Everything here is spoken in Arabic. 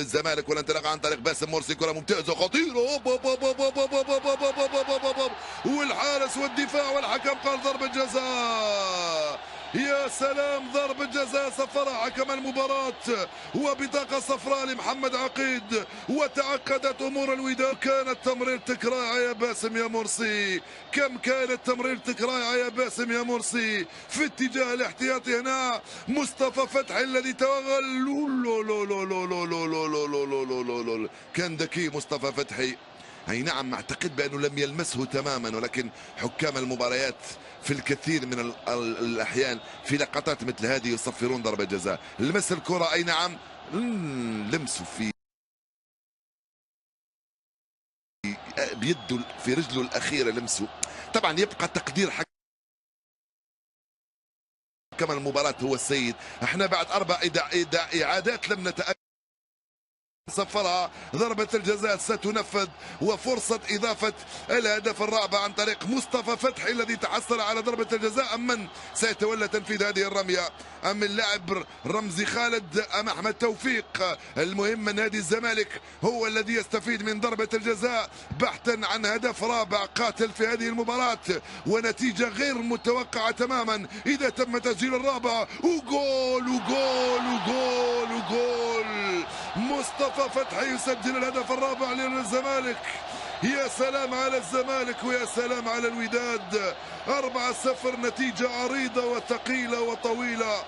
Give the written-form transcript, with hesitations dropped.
للزمالك، والانطلاق عن طريق باسم مرسي، كره ممتازه خطيره، والحارس والدفاع والحكم قال ضربه جزاء. يا سلام، ضربة جزاء صفرها حكم المباراة وبطاقة صفراء لمحمد عقيد، وتعقدت أمور الوداد. كانت تمريرتك رائعة يا باسم يا مرسي، كم كانت تمريرتك رائعة يا باسم يا مرسي في اتجاه الاحتياطي. هنا مصطفى فتحي الذي توغل، كان ذكي مصطفى فتحي. اي نعم، اعتقد بانه لم يلمسه تماما، ولكن حكام المباريات في الكثير من الاحيان في لقطات مثل هذه يصفرون ضربة جزاء. لمس الكرة، اي نعم، لمسه بيده في رجله الاخيرة، لمسه. طبعا يبقى تقدير حكم المباراة هو السيد. احنا بعد 4 اعادات لم نتأكد. صفرها ضربة الجزاء ستنفذ، وفرصة إضافة الهدف الرابع عن طريق مصطفى فتحي الذي تحصل على ضربة الجزاء. أم من سيتولى تنفيذ هذه الرمية؟ أم اللاعب رمزي خالد أم أحمد توفيق؟ المهم من نادي الزمالك هو الذي يستفيد من ضربة الجزاء بحثا عن هدف رابع قاتل في هذه المباراة، ونتيجة غير متوقعة تماما إذا تم تسجيل الرابع. وجول وجول وجول وجول، مصطفى فتحي يسجل الهدف الرابع للزمالك. يا سلام على الزمالك ويا سلام على الوداد. 4-0، نتيجة عريضة وثقيلة وطويلة.